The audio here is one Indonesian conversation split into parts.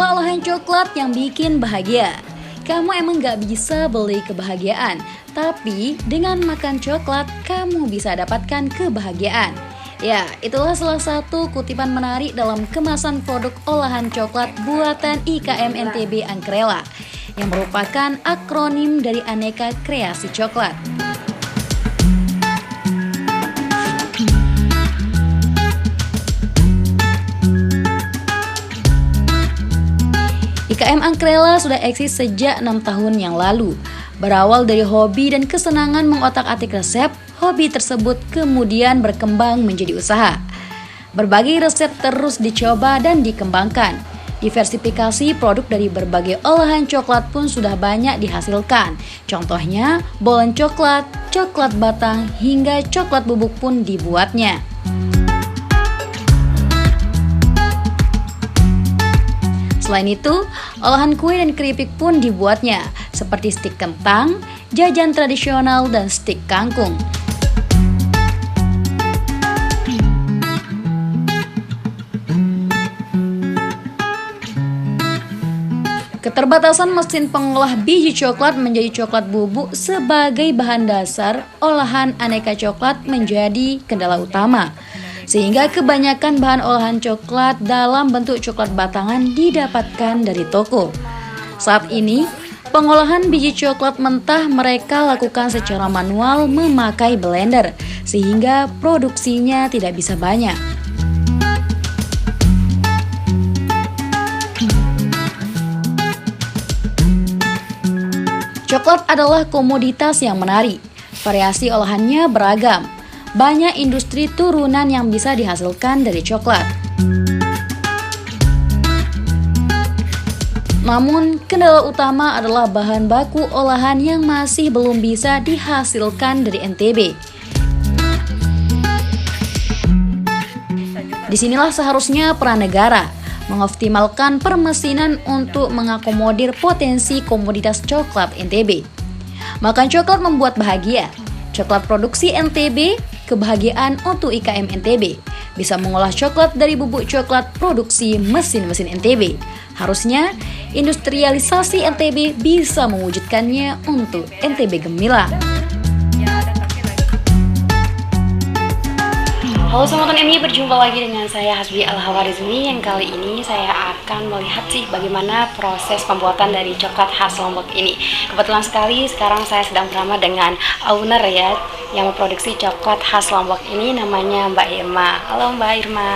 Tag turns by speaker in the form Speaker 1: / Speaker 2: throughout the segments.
Speaker 1: Olah-olahan coklat yang bikin bahagia. Kamu emang gak bisa beli kebahagiaan, tapi dengan makan coklat, kamu bisa dapatkan kebahagiaan. Ya, itulah salah satu kutipan menarik dalam kemasan produk olahan coklat buatan IKM NTB Angkrela, yang merupakan akronim dari aneka kreasi coklat. IKM Angkrela sudah eksis sejak 6 tahun yang lalu. Berawal dari hobi dan kesenangan mengotak-atik resep, hobi tersebut kemudian berkembang menjadi usaha. Berbagai resep terus dicoba dan dikembangkan. Diversifikasi produk dari berbagai olahan coklat pun sudah banyak dihasilkan. Contohnya, bolen coklat, coklat batang, hingga coklat bubuk pun dibuatnya. Selain itu, olahan kue dan keripik pun dibuatnya, seperti stik kentang, jajan tradisional, dan stik kangkung. Keterbatasan mesin pengolah biji coklat menjadi coklat bubuk sebagai bahan dasar olahan aneka coklat menjadi kendala utama. Sehingga kebanyakan bahan olahan coklat dalam bentuk coklat batangan didapatkan dari toko. Saat ini, pengolahan biji coklat mentah mereka lakukan secara manual memakai blender, sehingga produksinya tidak bisa banyak. Coklat adalah komoditas yang menarik, variasi olahannya beragam. Banyak industri turunan yang bisa dihasilkan dari coklat. Namun, kendala utama adalah bahan baku olahan yang masih belum bisa dihasilkan dari NTB. Disinilah seharusnya peran negara mengoptimalkan permesinan untuk mengakomodir potensi komoditas coklat NTB. Makan coklat membuat bahagia. Coklat produksi NTB, kebahagiaan untuk IKM NTB. Bisa mengolah coklat dari bubuk coklat produksi mesin-mesin NTB. Harusnya industrialisasi NTB bisa mewujudkannya untuk NTB Gemilang. Halo Sobat MI, berjumpa lagi dengan saya Hasbi Al-Hawarizmi, yang kali ini saya akan melihat bagaimana proses pembuatan dari coklat khas Lombok ini. Kebetulan sekali sekarang saya sedang bersama dengan owner ya, yang memproduksi coklat khas Lombok ini, namanya Mbak Irma. Halo Mbak Irma.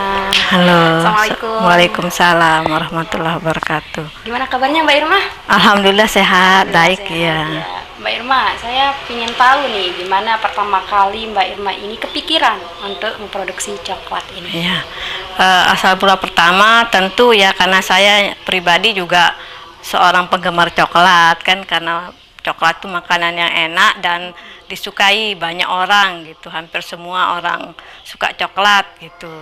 Speaker 2: Halo.
Speaker 1: Assalamualaikum.
Speaker 2: Waalaikumsalam warahmatullahi wabarakatuh.
Speaker 1: Gimana kabarnya Mbak Irma?
Speaker 2: Alhamdulillah sehat, baik ya.
Speaker 1: Mbak Irma, saya ingin tahu nih, gimana pertama kali Mbak Irma ini kepikiran untuk memproduksi coklat ini?
Speaker 2: Ya, asal mula pertama tentu ya karena saya pribadi juga seorang penggemar coklat kan, karena coklat itu makanan yang enak dan disukai banyak orang gitu, hampir semua orang suka coklat gitu,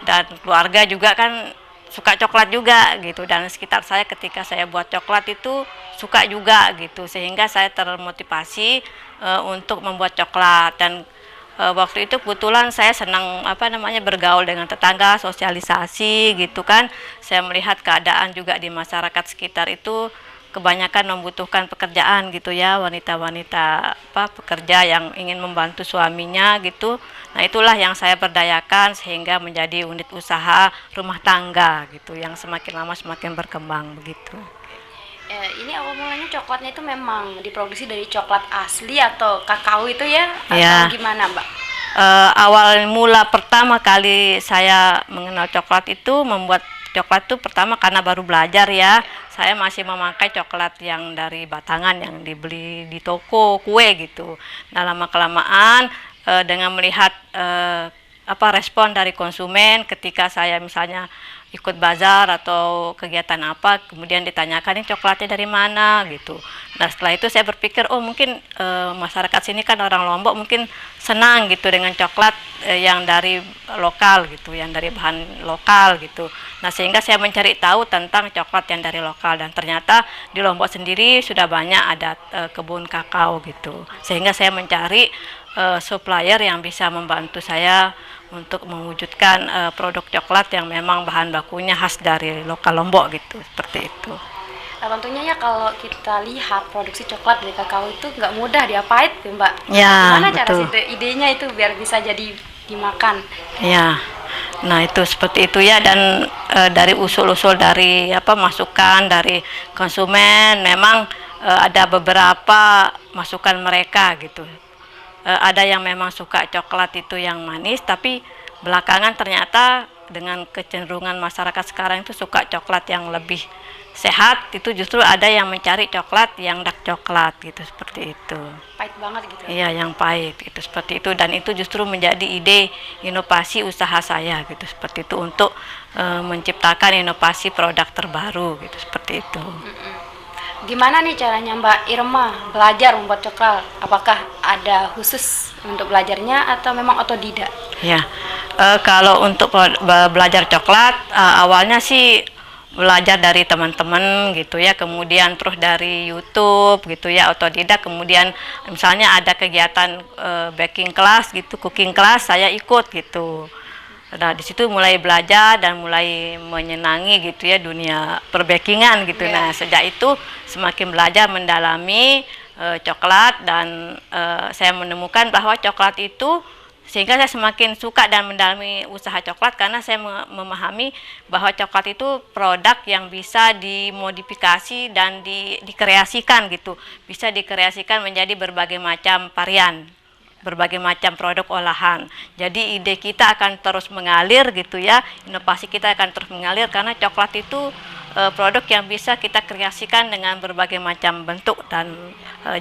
Speaker 2: dan keluarga juga kan suka coklat juga gitu, dan sekitar saya ketika saya buat coklat itu suka juga gitu, sehingga saya termotivasi untuk membuat coklat. Dan waktu itu kebetulan saya senang bergaul dengan tetangga, sosialisasi gitu kan. Saya melihat keadaan juga di masyarakat sekitar itu kebanyakan membutuhkan pekerjaan gitu ya, wanita-wanita pekerja yang ingin membantu suaminya gitu. Nah, itulah yang saya berdayakan sehingga menjadi unit usaha rumah tangga gitu, yang semakin lama semakin berkembang begitu.
Speaker 1: Ini awal mulanya coklatnya itu memang diproduksi dari coklat asli atau kakao itu ya?
Speaker 2: Ya.
Speaker 1: Atau gimana Mbak?
Speaker 2: Awal mula pertama kali saya mengenal coklat itu, membuat coklat itu pertama karena baru belajar ya. Saya masih memakai coklat yang dari batangan yang dibeli di toko kue gitu. Nah, lama-kelamaan dengan melihat respon dari konsumen ketika saya misalnya ikut bazar atau kegiatan apa, kemudian ditanyakan ini coklatnya dari mana gitu. Nah, setelah itu saya berpikir, oh mungkin masyarakat sini kan orang Lombok mungkin senang gitu dengan coklat yang dari lokal gitu, yang dari bahan lokal gitu. Nah, sehingga saya mencari tahu tentang coklat yang dari lokal, dan ternyata di Lombok sendiri sudah banyak ada kebun kakao gitu. Sehingga saya mencari supplier yang bisa membantu saya untuk mewujudkan produk coklat yang memang bahan bakunya khas dari lokal Lombok gitu, seperti itu.
Speaker 1: Nah, tentunya ya kalau kita lihat produksi coklat dari kakao itu nggak mudah diapain tuh Mbak.
Speaker 2: Ya,
Speaker 1: Gimana cara
Speaker 2: betul.
Speaker 1: sih idenya itu biar bisa jadi dimakan?
Speaker 2: Ya, nah itu seperti itu ya, dan dari usul-usul dari masukan dari konsumen memang ada beberapa masukan mereka gitu. Ada yang memang suka coklat itu yang manis, tapi belakangan ternyata dengan kecenderungan masyarakat sekarang itu suka coklat yang lebih sehat, itu justru ada yang mencari coklat yang dark coklat gitu, seperti itu.
Speaker 1: Pahit banget gitu.
Speaker 2: Iya, yang pahit itu, seperti itu, dan itu justru menjadi ide inovasi usaha saya gitu, seperti itu, untuk menciptakan inovasi produk terbaru gitu, seperti itu.
Speaker 1: Gimana nih caranya Mbak Irma belajar membuat coklat? Apakah ada khusus untuk belajarnya atau memang otodidak?
Speaker 2: Ya, kalau untuk belajar coklat, awalnya sih belajar dari teman-teman gitu ya, kemudian terus dari YouTube gitu ya, otodidak, kemudian misalnya ada kegiatan baking class gitu, cooking class, saya ikut gitu. Nah, di situ mulai belajar dan mulai menyenangi gitu ya dunia perbakingan gitu. Nah, sejak itu semakin belajar mendalami coklat, dan saya menemukan bahwa coklat itu, sehingga saya semakin suka dan mendalami usaha coklat, karena saya memahami bahwa coklat itu produk yang bisa dimodifikasi dan dikreasikan gitu. Bisa dikreasikan menjadi berbagai macam varian, berbagai macam produk olahan. Jadi ide kita akan terus mengalir gitu ya, inovasi kita akan terus mengalir, karena coklat itu produk yang bisa kita kreasikan dengan berbagai macam bentuk dan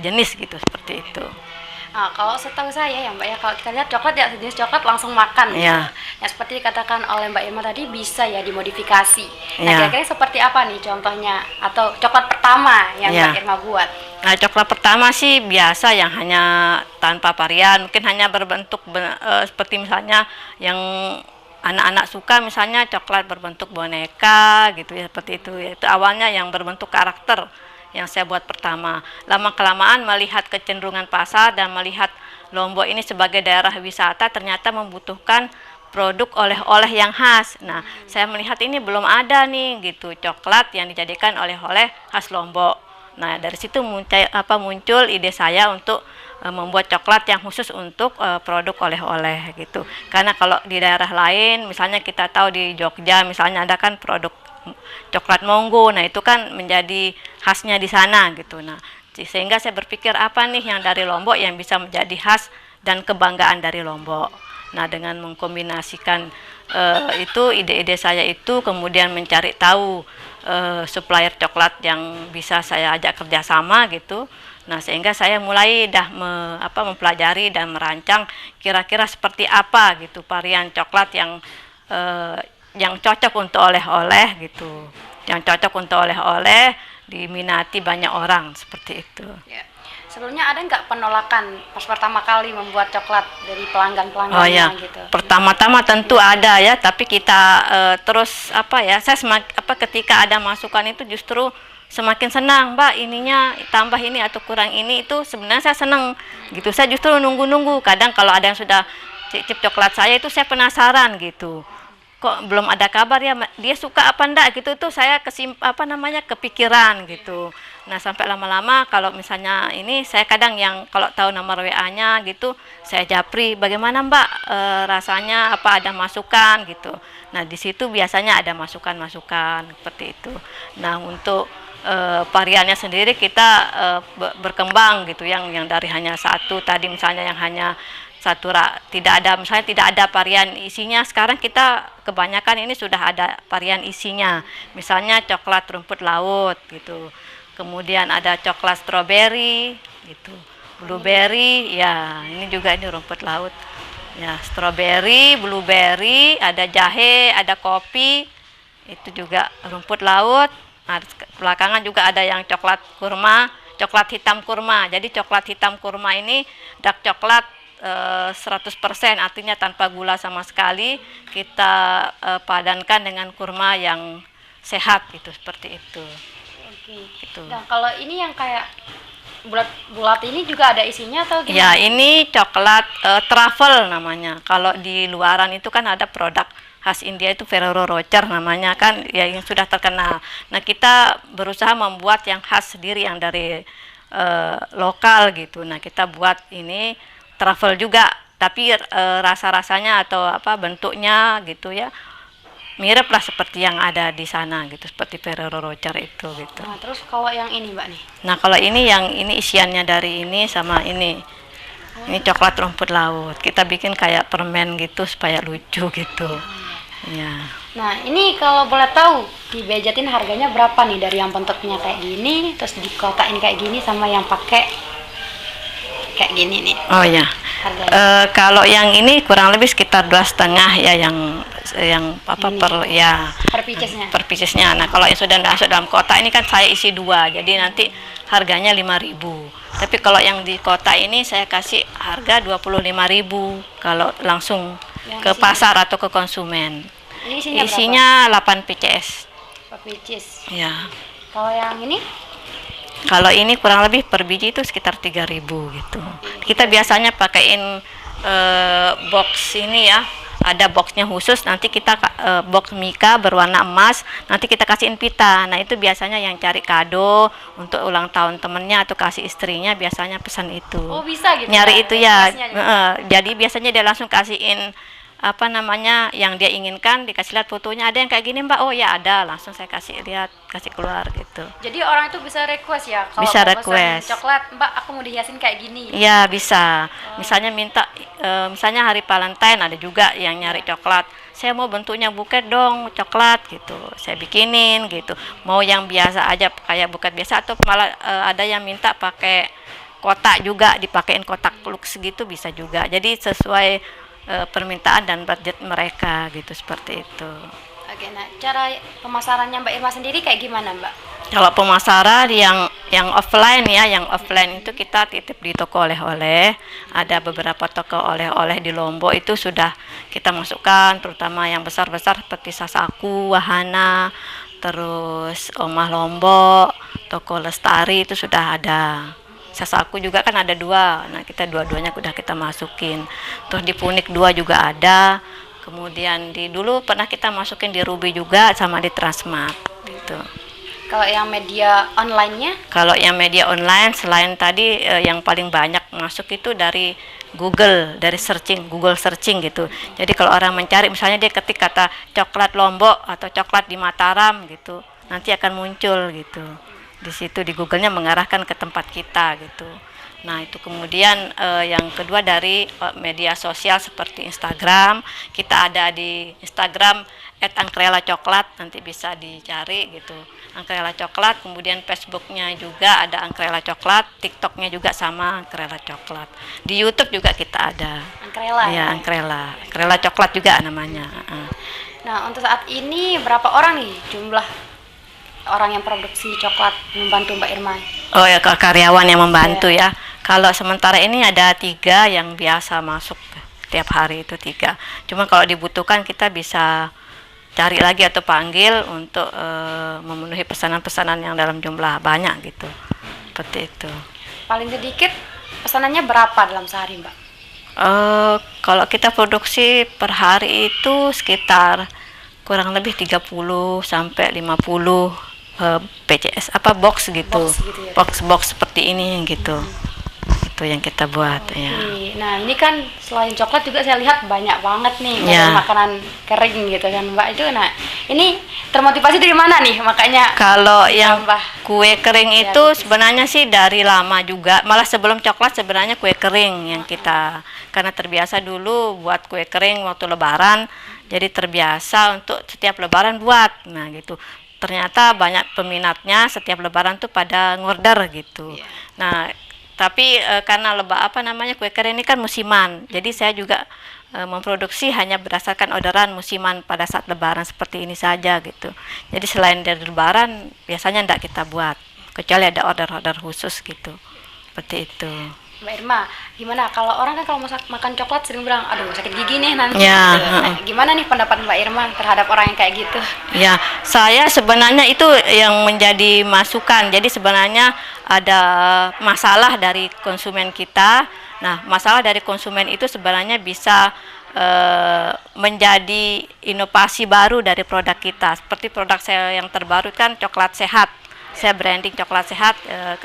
Speaker 2: jenis gitu, seperti itu.
Speaker 1: Nah, kalau setahu saya ya Mbak ya, kalau kita lihat coklat ya jenis coklat langsung makan.
Speaker 2: Ya.
Speaker 1: Nah, seperti dikatakan oleh Mbak Irma tadi bisa ya dimodifikasi. Nah,
Speaker 2: Ya.
Speaker 1: kira-kira seperti apa nih contohnya atau coklat pertama yang
Speaker 2: Ya.
Speaker 1: Mbak Irma buat?
Speaker 2: Nah, coklat pertama sih biasa, yang hanya tanpa varian, mungkin hanya berbentuk seperti misalnya yang anak-anak suka, misalnya coklat berbentuk boneka gitu ya, seperti itu. Itu awalnya yang berbentuk karakter yang saya buat pertama. Lama-kelamaan melihat kecenderungan pasar dan melihat Lombok ini sebagai daerah wisata ternyata membutuhkan produk oleh-oleh yang khas. Nah, saya melihat ini belum ada nih gitu, coklat yang dijadikan oleh-oleh khas Lombok. Nah, dari situ muncul ide saya untuk membuat coklat yang khusus untuk produk oleh-oleh gitu. Karena kalau di daerah lain, misalnya kita tahu di Jogja misalnya ada kan produk coklat monggo. Nah, itu kan menjadi khasnya di sana gitu. Nah, sehingga saya berpikir apa nih yang dari Lombok yang bisa menjadi khas dan kebanggaan dari Lombok. Nah, dengan mengkombinasikan itu ide-ide saya itu, kemudian mencari tahu supplier coklat yang bisa saya ajak kerjasama gitu. Nah, sehingga saya mulai mempelajari dan merancang kira-kira seperti apa gitu varian coklat yang cocok untuk oleh-oleh gitu, yang cocok untuk oleh-oleh, diminati banyak orang, seperti itu.
Speaker 1: Ya. Sebelumnya ada nggak penolakan pas pertama kali membuat coklat dari pelanggan-pelanggannya
Speaker 2: Oh ya,
Speaker 1: gitu?
Speaker 2: pertama-tama tentu ada ya, tapi kita terus saya ketika ada masukan itu justru semakin senang, Mbak, ininya tambah ini atau kurang ini, itu sebenarnya saya senang gitu. Saya justru nunggu-nunggu, kadang kalau ada yang sudah cicip coklat saya itu saya penasaran gitu, kok belum ada kabar ya, dia suka apa enggak gitu, tuh saya kepikiran gitu. Nah, sampai lama-lama kalau misalnya ini, saya kadang yang kalau tahu nomor WA-nya gitu, saya japri, bagaimana Mbak rasanya, apa ada masukan gitu. Nah, di situ biasanya ada masukan-masukan seperti itu. Nah, untuk variannya sendiri kita berkembang gitu, yang dari hanya satu tadi misalnya, yang hanya satu tidak ada varian isinya, sekarang kita kebanyakan ini sudah ada varian isinya, misalnya coklat rumput laut gitu, kemudian ada coklat stroberi gitu, blueberry ya, ini juga ini rumput laut ya, stroberi, blueberry, ada jahe, ada kopi, itu juga rumput laut. Nah, belakangan juga ada yang coklat kurma, coklat hitam kurma. Jadi coklat hitam kurma ini dark coklat 100%, artinya tanpa gula sama sekali, kita padankan dengan kurma yang sehat gitu, seperti itu.
Speaker 1: Oke.
Speaker 2: Gitu.
Speaker 1: Nah, kalau ini yang kayak bulat ini juga ada isinya atau gimana?
Speaker 2: Ya, ini coklat truffle namanya. Kalau di luaran itu kan ada produk khas India itu Ferrero Rocher namanya kan, ya yang sudah terkenal. Nah, kita berusaha membuat yang khas sendiri yang dari lokal gitu. Nah, kita buat ini truffle juga, tapi rasa-rasanya atau apa bentuknya gitu ya mirip lah seperti yang ada di sana gitu, seperti Ferrero Rocher itu gitu.
Speaker 1: Nah, terus kalau yang ini Mbak nih?
Speaker 2: Nah, kalau ini isiannya dari ini sama ini. Ini coklat rumput laut. Kita bikin kayak permen gitu supaya lucu gitu. Ya.
Speaker 1: Nah, ini kalau boleh tahu dibejatin harganya berapa nih dari yang bentuknya kayak gini, terus dikotakin kayak gini sama yang pakai kayak gini nih.
Speaker 2: Oh ya.
Speaker 1: Harganya.
Speaker 2: Kalau yang ini kurang lebih sekitar 2,5 ya yang apa
Speaker 1: Ini. Per piecesnya.
Speaker 2: per piecesnya. Nah, kalau yang sudah masuk dalam kotak ini kan saya isi 2, jadi nanti harganya 5.000. Tapi kalau yang di kotak ini saya kasih harga 25.000 kalau langsung
Speaker 1: Yang
Speaker 2: ke
Speaker 1: isinya?
Speaker 2: pasar atau ke konsumen.
Speaker 1: Ini isinya,
Speaker 2: Isinya 8 pcs.
Speaker 1: berapa? Per pieces.
Speaker 2: Ya.
Speaker 1: Kalau yang ini?
Speaker 2: Kalau ini kurang lebih per biji itu sekitar 3.000 gitu. Kita biasanya pakaiin box ini ya. Ada boxnya khusus, nanti kita box mika berwarna emas, nanti kita kasihin pita. Nah, itu biasanya yang cari kado untuk ulang tahun temennya atau kasih istrinya biasanya pesan itu.
Speaker 1: Oh, bisa gitu.
Speaker 2: Nyari itu ya.
Speaker 1: Requestnya juga.
Speaker 2: Jadi biasanya dia langsung kasihin apa namanya yang dia inginkan, dikasih lihat fotonya, ada yang kayak gini Mbak, oh ya ada, langsung saya kasih lihat, kasih keluar gitu.
Speaker 1: Jadi orang itu bisa request ya, kalau
Speaker 2: Bisa
Speaker 1: mau pesan
Speaker 2: request.
Speaker 1: coklat, Mbak aku mau dihiasin kayak gini.
Speaker 2: Iya bisa, misalnya minta misalnya hari Valentine ada juga yang nyari coklat, saya mau bentuknya buket dong coklat gitu, saya bikinin gitu. Mau yang biasa aja kayak buket biasa atau malah ada yang minta pakai kotak juga, dipakein kotak lux gitu bisa juga. Jadi sesuai permintaan dan budget mereka gitu, seperti itu.
Speaker 1: Oke, nah cara pemasarannya Mbak Irma sendiri kayak gimana Mbak?
Speaker 2: Kalau pemasaran yang offline ya, yang offline itu kita titip di toko oleh-oleh. Ada beberapa toko oleh-oleh di Lombok itu sudah kita masukkan, terutama yang besar-besar seperti Sasaku, Wahana, terus Omah Lombok, toko Lestari itu sudah ada. Sasaku juga kan ada 2, nah kita dua-duanya udah kita masukin. Terus di Punik 2 juga ada. Kemudian dulu pernah kita masukin di Ruby juga sama di Transmart gitu.
Speaker 1: Kalau yang media online-nya?
Speaker 2: Kalau yang media online selain tadi yang paling banyak masuk itu dari Google, dari Google searching gitu. Jadi kalau orang mencari misalnya dia ketik kata coklat Lombok atau coklat di Mataram gitu, nanti akan muncul gitu. Di situ di Google-nya mengarahkan ke tempat kita gitu. Nah, itu kemudian yang kedua dari media sosial seperti Instagram. Kita ada di Instagram @angkrela_coklat, nanti bisa dicari gitu. Angkrela Coklat, kemudian Facebooknya juga ada Angkrela Coklat, TikToknya juga sama Angkrela Coklat. Di YouTube juga kita ada.
Speaker 1: Angkrela
Speaker 2: Ya, Angkrela Coklat juga namanya.
Speaker 1: Nah, untuk saat ini berapa orang nih jumlah orang yang produksi coklat membantu Mbak Irma?
Speaker 2: Oh ya, karyawan yang membantu ya. Kalau sementara ini ada 3 yang biasa masuk tiap hari, itu 3. Cuma kalau dibutuhkan kita bisa cari lagi atau panggil untuk memenuhi pesanan-pesanan yang dalam jumlah banyak gitu. Seperti itu.
Speaker 1: Paling sedikit pesanannya berapa dalam sehari Mbak?
Speaker 2: Kalau kita produksi per hari itu sekitar kurang lebih 30 sampai 50 PCS box gitu.
Speaker 1: Box gitu ya?
Speaker 2: Box seperti ini gitu. Itu yang kita buat ya.
Speaker 1: Nah, ini kan selain coklat juga saya lihat banyak banget nih makanan kering gitu kan Mbak itu. Nah, ini termotivasi dari mana nih makanya?
Speaker 2: Kalau yang
Speaker 1: ditambah
Speaker 2: kue kering itu sebenarnya sih dari lama juga. Malah sebelum coklat sebenarnya kue kering yang kita, karena terbiasa dulu buat kue kering waktu Lebaran. Jadi terbiasa untuk setiap Lebaran buat. Nah, gitu. Ternyata banyak peminatnya setiap Lebaran tuh pada ngorder gitu. Nah, tapi karena kue kering ini kan musiman, jadi saya juga memproduksi hanya berdasarkan orderan musiman pada saat Lebaran seperti ini saja gitu. Jadi selain dari Lebaran biasanya tidak kita buat, kecuali ada order-order khusus gitu, seperti itu.
Speaker 3: Mbak Irma, gimana kalau orang kan kalau makan coklat sering bilang, aduh sakit gigi nih nanti.
Speaker 2: Ya,
Speaker 3: Gitu. Nah, gimana nih pendapat Mbak Irma terhadap orang yang kayak gitu?
Speaker 2: Ya, saya sebenarnya itu yang menjadi masukan. Jadi sebenarnya ada masalah dari konsumen kita. Nah, masalah dari konsumen itu sebenarnya bisa menjadi inovasi baru dari produk kita. Seperti produk saya yang terbaru kan coklat sehat. Saya branding coklat sehat,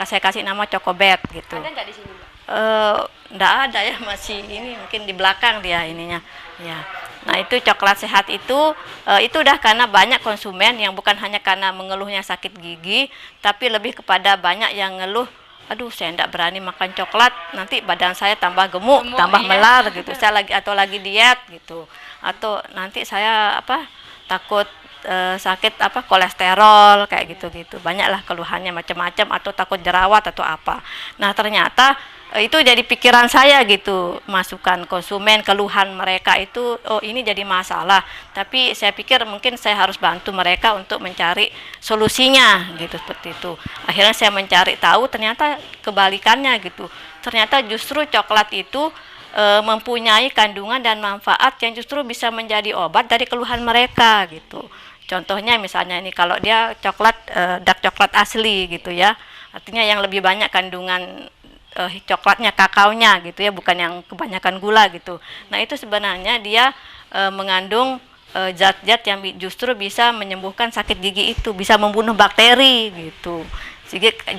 Speaker 2: saya kasih nama Cokobet gitu.
Speaker 3: Ada nggak di sini, Mbak?
Speaker 2: Nggak ada ya, masih ini mungkin di belakang dia ininya ya. Nah itu coklat sehat itu udah karena banyak konsumen yang bukan hanya karena mengeluhnya sakit gigi, tapi lebih kepada banyak yang ngeluh, aduh saya enggak berani makan coklat, nanti badan saya tambah gemuk, tambah
Speaker 3: iya.
Speaker 2: melar gitu, saya lagi diet gitu, atau nanti saya takut sakit kolesterol kayak gitu-gitu, banyaklah keluhannya macam-macam, atau takut jerawat atau apa. Nah ternyata itu jadi pikiran saya gitu, masukan konsumen, keluhan mereka itu, oh ini jadi masalah, tapi saya pikir mungkin saya harus bantu mereka untuk mencari solusinya gitu, seperti itu. Akhirnya saya mencari tahu, ternyata kebalikannya gitu, ternyata justru coklat itu mempunyai kandungan dan manfaat yang justru bisa menjadi obat dari keluhan mereka gitu. Contohnya misalnya ini, kalau dia coklat dark coklat asli gitu ya, artinya yang lebih banyak kandungan coklatnya, kakaonya gitu ya, bukan yang kebanyakan gula gitu. Nah itu sebenarnya dia mengandung zat-zat yang justru bisa menyembuhkan sakit gigi itu, bisa membunuh bakteri gitu.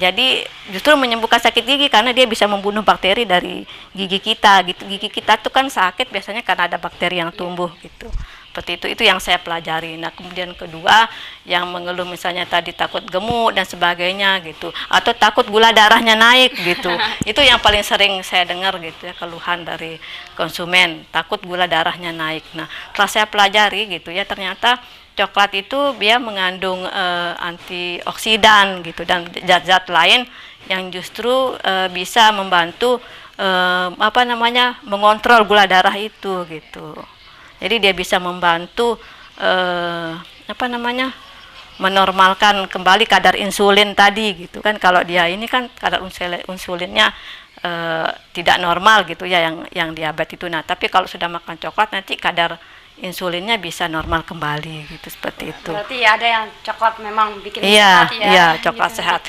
Speaker 2: Jadi justru menyembuhkan sakit gigi karena dia bisa membunuh bakteri dari gigi kita gitu. Gigi kita tuh kan sakit biasanya karena ada bakteri yang tumbuh gitu. Seperti itu yang saya pelajari. Nah kemudian kedua, yang mengeluh misalnya tadi takut gemuk dan sebagainya gitu, atau takut gula darahnya naik gitu, itu yang paling sering saya dengar gitu ya, keluhan dari konsumen, takut gula darahnya naik. Nah setelah saya pelajari gitu ya, ternyata coklat itu dia mengandung antioksidan gitu, dan zat-zat lain yang justru bisa membantu mengontrol gula darah itu gitu. Jadi dia bisa membantu menormalkan kembali kadar insulin tadi gitu kan. Kalau dia ini kan kadar insulinnya tidak normal gitu ya, yang diabetes itu. Nah tapi kalau sudah makan coklat nanti kadar insulinnya bisa normal kembali gitu, seperti itu.
Speaker 3: Berarti ada yang coklat memang bikin
Speaker 2: sehat ya. Iya, coklat
Speaker 3: gitu.
Speaker 2: sehat.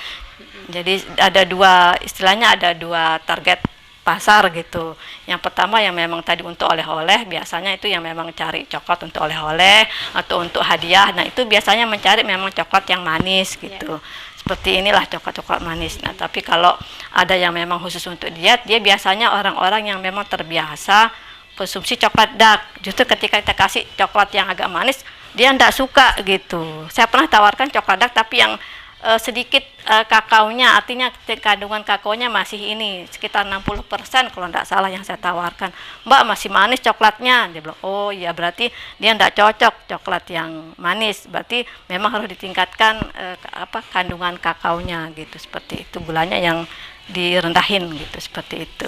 Speaker 2: Jadi ada dua target pasar gitu. Yang pertama yang memang tadi untuk oleh-oleh, biasanya itu yang memang cari coklat untuk oleh-oleh atau untuk hadiah. Nah itu biasanya mencari memang coklat yang manis gitu. Seperti inilah coklat-coklat manis. Nah tapi kalau ada yang memang khusus untuk diet, dia biasanya orang-orang yang memang terbiasa konsumsi coklat dark. Justru ketika kita kasih coklat yang agak manis, dia tidak suka gitu. Saya pernah tawarkan coklat dark tapi yang sedikit kakaonya, artinya kandungan kakaonya masih ini sekitar 60% kalau tidak salah yang saya tawarkan. Mbak masih manis coklatnya, dia bilang oh iya berarti dia tidak cocok coklat yang manis, berarti memang harus ditingkatkan kandungan kakaonya gitu, seperti itu, gulanya yang direndahin gitu, seperti itu.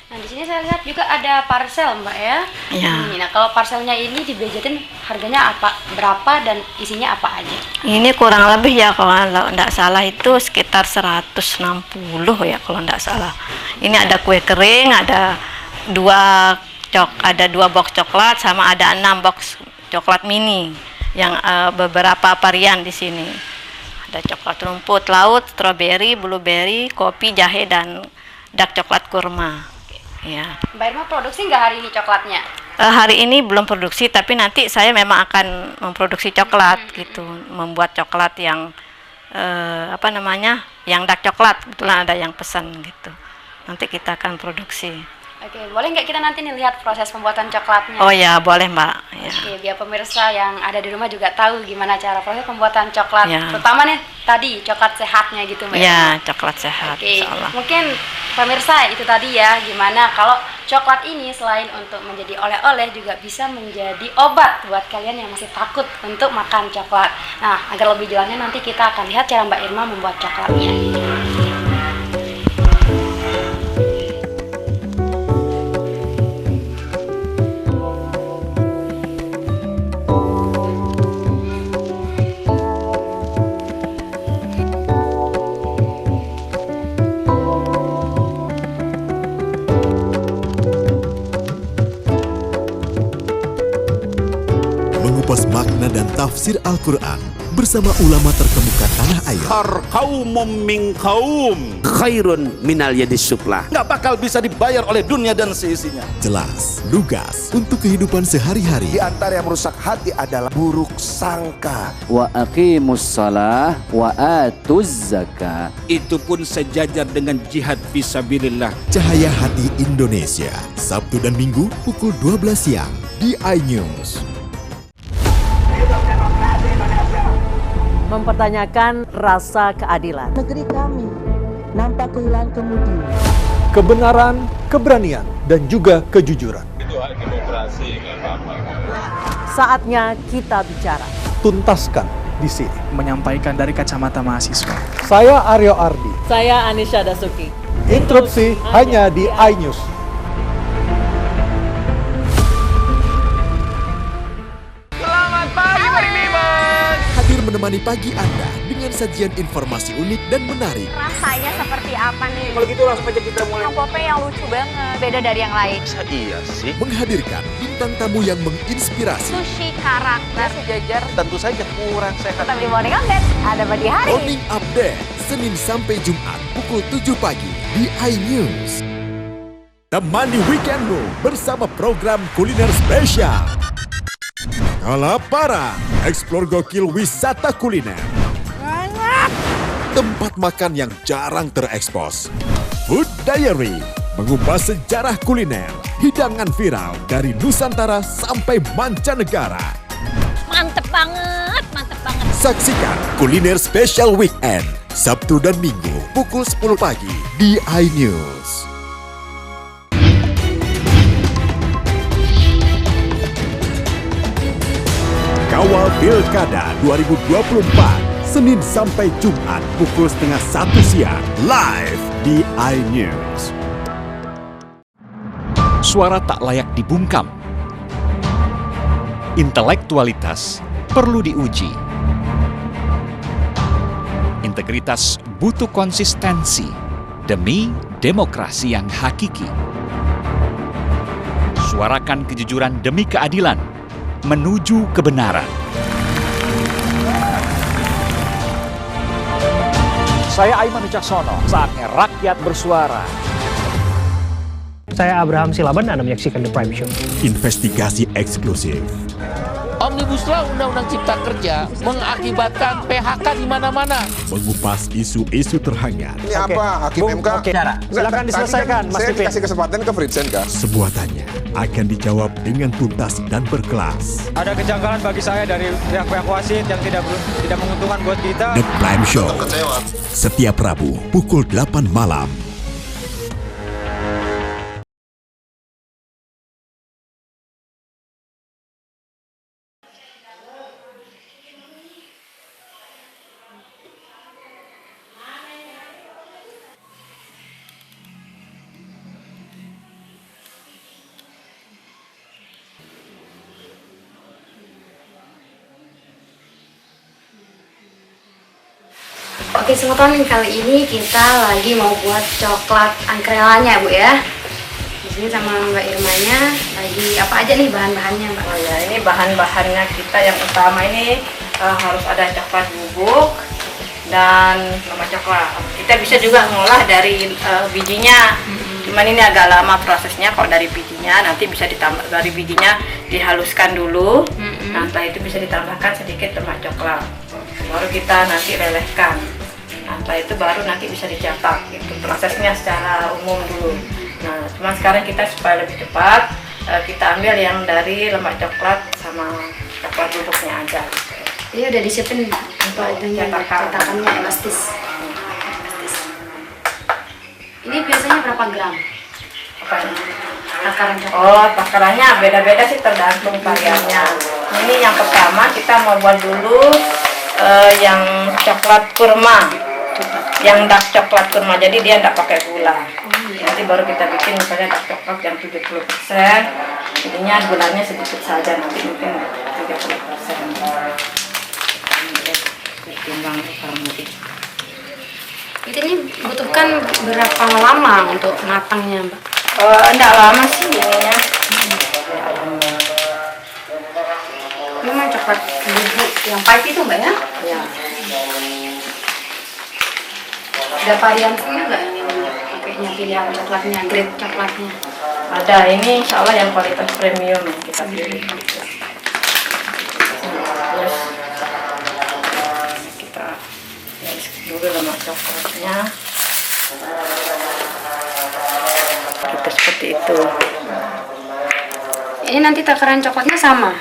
Speaker 3: Nah di sini saya lihat juga ada parcel Mbak ya.
Speaker 2: Ya.
Speaker 3: Nah kalau parcelnya ini dibudgetin harganya berapa dan isinya apa aja?
Speaker 2: Ini kurang lebih ya kalau tidak salah itu sekitar 160 ya kalau tidak salah. Ini ada kue kering, ada dua box coklat, sama ada 6 box coklat mini yang beberapa varian di sini. Ada coklat rumput laut, stroberi, blueberry, kopi, jahe, dan dark coklat kurma. Ya.
Speaker 3: Mbak Irma produksi nggak hari ini coklatnya?
Speaker 2: Hari ini belum produksi, tapi nanti saya memang akan memproduksi coklat gitu, membuat coklat yang yang dark coklat. Kebetulan ada yang pesan gitu. Nanti kita akan produksi.
Speaker 3: Oke, boleh nggak kita nanti nih lihat proses pembuatan coklatnya?
Speaker 2: Oh ya, boleh Mbak. Ya.
Speaker 3: Oke, biar pemirsa yang ada di rumah juga tahu gimana cara proses pembuatan coklat.
Speaker 2: Ya.
Speaker 3: Terutama nih tadi coklat sehatnya gitu Mbak.
Speaker 2: Ya, coklat sehat.
Speaker 3: Oke,
Speaker 2: Insyaallah.
Speaker 3: mungkin pemirsa itu tadi ya, gimana kalau coklat ini selain untuk menjadi oleh-oleh juga bisa menjadi obat buat kalian yang masih takut untuk makan coklat. Nah, agar lebih jelasnya nanti kita akan lihat cara Mbak Irma membuat coklatnya.
Speaker 4: tafsir Al-Quran bersama ulama terkemuka tanah air.
Speaker 5: Qaumum min qaum
Speaker 6: khairun minal yadis suflah.
Speaker 5: nggak bakal bisa dibayar oleh dunia dan seisinya.
Speaker 4: Jelas, lugas untuk kehidupan sehari-hari.
Speaker 7: Di antara yang merusak hati adalah buruk sangka.
Speaker 8: Wa aqimus shalah wa atuz zakah.
Speaker 6: Itu pun sejajar dengan jihad fisabilillah.
Speaker 4: Cahaya Hati Indonesia, Sabtu dan Minggu pukul 12 siang di iNews.
Speaker 9: Mempertanyakan rasa keadilan.
Speaker 10: Negeri kami nampak kehilangan kemudi.
Speaker 11: Kebenaran, keberanian, dan juga kejujuran.
Speaker 12: Itu hak demokrasi, nggak apa-apa.
Speaker 9: Saatnya kita bicara.
Speaker 11: Tuntaskan di sini.
Speaker 13: Menyampaikan dari kacamata mahasiswa.
Speaker 11: Saya Aryo Ardi.
Speaker 9: Saya Anisha Dasuki.
Speaker 11: Interupsi hanya di iNews.
Speaker 4: Hadir menemani pagi Anda dengan sajian informasi unik dan menarik.
Speaker 14: Rasanya seperti apa nih?
Speaker 6: Kalau gitu langsung aja kita mulai.
Speaker 14: Pop yang lucu banget, beda dari yang lain.
Speaker 5: Iya sih.
Speaker 4: Menghadirkan bintang tamu yang menginspirasi.
Speaker 14: Sushi karakter sejajar.
Speaker 5: Tentu saja kurang sehat.
Speaker 14: Tetap di Morning Update, ada pagi hari.
Speaker 4: Morning Update, Senin sampai Jumat pukul 7 pagi di iNews. Temani weekendmu bersama program kuliner spesial. Kalaparan, eksplor gokil wisata kuliner. Tempat makan yang jarang terekspos. Food Diary, mengupas sejarah kuliner, hidangan viral dari Nusantara sampai mancanegara.
Speaker 14: Mantep banget, mantep banget.
Speaker 4: Saksikan Kuliner Special Weekend, Sabtu dan Minggu pukul 10 pagi di iNews. Kawal Pilkada 2024, Senin sampai Jumat pukul setengah 1 siang, live di iNews.
Speaker 15: Suara tak layak dibungkam. Intelektualitas perlu diuji. Integritas butuh konsistensi demi demokrasi yang hakiki. Suarakan kejujuran demi keadilan menuju kebenaran.
Speaker 11: Saya Aiman Wicaksono, saatnya rakyat bersuara.
Speaker 16: Saya Abraham Silaban, Anda menyaksikan The Prime Show.
Speaker 4: Investigasi eksklusif.
Speaker 17: Omnibus Law Undang-Undang Cipta Kerja mengakibatkan PHK di mana-mana.
Speaker 4: Mengupas isu-isu terhangat.
Speaker 7: Ini apa? Hakim MK?
Speaker 11: Silakan diselesaikan, Mas Pipin.
Speaker 7: Saya kasih kesempatan ke Fritsen, Kak.
Speaker 4: Semua tanya akan dijawab dengan tuntas dan berkelas.
Speaker 18: Ada kejanggalan bagi saya dari pihak-pihak wasit yang tidak menguntungkan buat kita.
Speaker 4: The Prime Show, setiap Rabu pukul 8 malam.
Speaker 3: Oke, teman-teman, kali ini kita lagi mau buat coklat angkrelanya, Bu ya. Di sini sama Mbak Irmanya lagi apa aja nih bahan-bahannya, Mbak?
Speaker 2: Oh ya, ini bahan-bahannya kita yang utama ini harus ada coklat bubuk dan lemak coklat. Kita bisa juga ngolah dari bijinya. Cuman ini agak lama prosesnya. Kalau dari bijinya nanti bisa ditambah, dari bijinya dihaluskan dulu. Nah, setelah itu bisa ditambahkan sedikit lemak coklat. Baru kita nanti lelehkan. Nah, setelah itu baru nanti bisa dicetak. Itu prosesnya secara umum dulu. Nah, cuman sekarang kita supaya lebih cepat, kita ambil yang dari lemak coklat sama coklat bubuknya aja.
Speaker 3: Ini udah disiapin untuk cetakannya elastis. Ini biasanya berapa gram?
Speaker 2: Apa ini?
Speaker 3: Takaran coklat.
Speaker 2: Oh, takarannya beda-beda sih, tergantung variannya. Ini yang pertama kita mau buat dulu yang coklat kurma, yang dark coklat kurma. Jadi dia tidak pakai gula. Nanti baru kita bikin misalnya dark coklat yang 70%. Jadinya gulanya sedikit saja, nanti mungkin 30%. Timbang putih.
Speaker 3: Ini butuhkan berapa lama untuk matangnya, Mbak?
Speaker 2: Enggak lama sih ininya.
Speaker 3: Memang coklat bubuk Yang pahit itu Mbak ya?
Speaker 2: Ya.
Speaker 3: Ada variasinya nggak ini pakainya pilihan coklatnya, grade coklatnya?
Speaker 2: Ada, ini insya Allah yang kualitas premium yang kita pilih. Terus kita garis dulu lemak coklatnya. Kita seperti itu.
Speaker 3: Ini nanti takaran coklatnya sama?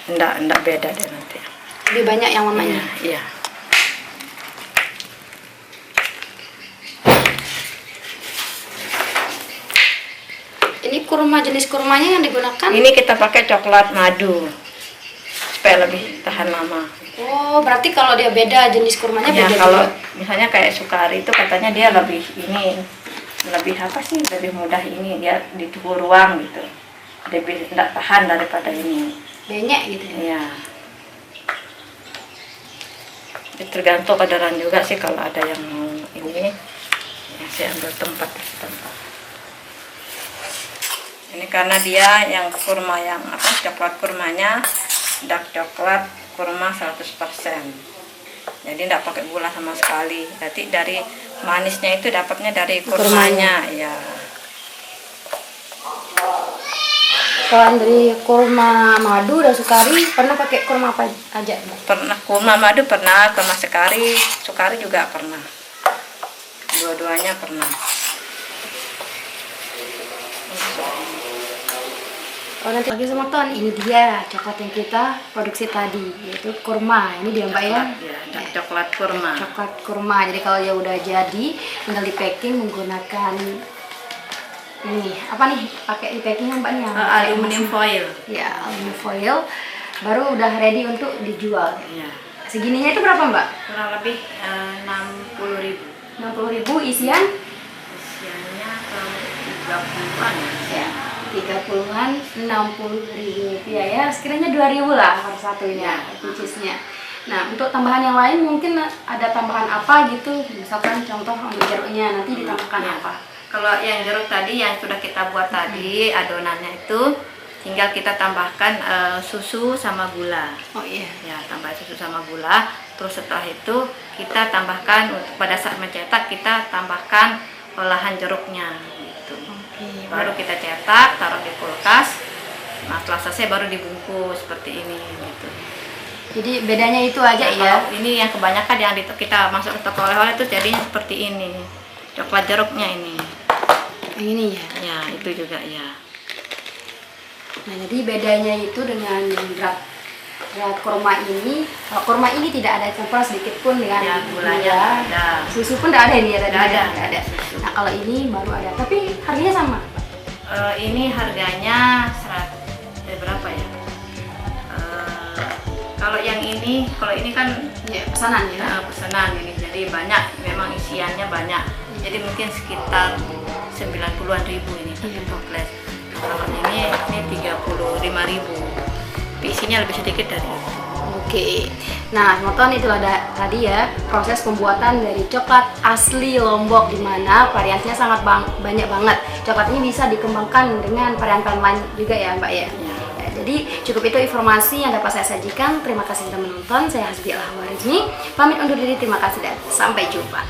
Speaker 2: Enggak beda deh nanti.
Speaker 3: Lebih banyak yang warnanya?
Speaker 2: Iya.
Speaker 3: Ini kurma, jenis kurmanya yang digunakan?
Speaker 2: Ini kita pakai coklat madu supaya lebih tahan lama.
Speaker 3: Oh, berarti kalau dia beda jenis kurmanya
Speaker 2: Ya,
Speaker 3: beda.
Speaker 2: kalau misalnya kayak sukari itu katanya dia lebih apa sih? Lebih mudah ini dia di tubuh ruang gitu. Lebih tidak tahan daripada ini.
Speaker 3: Banyak gitu ya.
Speaker 2: Iya. Tergantung kadaran juga sih kalau ada yang mau ini. Ya, saya ambil tempat. Ini karena dia yang kurma yang coklat kurmanya dark coklat kurma 100%. Jadi tidak pakai gula sama sekali. Jadi dari manisnya itu dapatnya dari kurmanya, ya.
Speaker 3: Kalau dari kurma madu dan sukari pernah pakai kurma apa aja?
Speaker 2: Pernah kurma madu pernah, kurma sukari juga pernah. Dua-duanya pernah.
Speaker 3: Oh, nanti lagi sama Ton, ini dia coklat yang kita produksi tadi, yaitu kurma. Ini dia Mbak ya?
Speaker 2: Coklat kurma.
Speaker 3: Coklat kurma. Jadi kalau ya udah jadi, tinggal di packing menggunakan ini apa nih? Pakai di packing Mbaknya?
Speaker 2: Aluminium foil.
Speaker 3: Ya, aluminium foil. Baru udah ready untuk dijual.
Speaker 2: Ya.
Speaker 3: Segininya itu berapa Mbak?
Speaker 2: Kurang lebih 60.000.
Speaker 3: 60.000 isian?
Speaker 2: Isiannya kurang lebih 30-an
Speaker 3: ya. 30-an, 60.000 rupiah ya, sekiranya 2.000 lah per satunya, picisnya. Nah, untuk tambahan yang lain mungkin ada tambahan apa gitu, misalkan contoh untuk jeruknya nanti ditambahkan apa?
Speaker 2: Kalau yang jeruk tadi yang sudah kita buat tadi adonannya itu tinggal kita tambahkan susu sama gula.
Speaker 3: Oh iya.
Speaker 2: Ya, tambah susu sama gula. Terus setelah itu kita tambahkan pada saat mencetak kita tambahkan olahan jeruknya. Baru kita cetak, taruh di kulkas. Nah, setelah selesai baru dibungkus seperti ini gitu.
Speaker 3: Jadi bedanya itu aja ya.
Speaker 2: Ini yang kebanyakan yang kita masuk ke toko oleh-oleh itu jadinya seperti ini. Coklat jeruknya ini.
Speaker 3: Yang ini ya.
Speaker 2: Ya, itu juga ya.
Speaker 3: Nah, jadi bedanya itu dengan dark kurma ini. Kalau kurma ini tidak ada campuran sedikit pun dengan
Speaker 2: gulanya.
Speaker 3: Susu pun tidak ada ini ya tadi.
Speaker 2: Tidak
Speaker 3: ada. Nah, kalau ini baru ada. Tapi harganya sama.
Speaker 2: Ini harganya berapa ya? Kalau ini kan
Speaker 3: ya, pesanan ya.
Speaker 2: Pesanan ini. Jadi banyak, memang isiannya banyak. Jadi mungkin sekitar 90-an ribu ini toples. Kalau ini 35.000. Tapi isinya lebih sedikit dari itu.
Speaker 3: Oke. Nah, Moton itu ada tadi ya proses pembuatan dari coklat asli Lombok, di mana variasinya sangat banyak banget. Coklat ini bisa dikembangkan dengan varian-varian lain juga ya Mbak ya. Ya, jadi cukup itu informasi yang dapat saya sajikan. Terima kasih sudah menonton. Saya Hasbi Al-Hawarizmi. Pamit undur diri. Terima kasih dan sampai jumpa.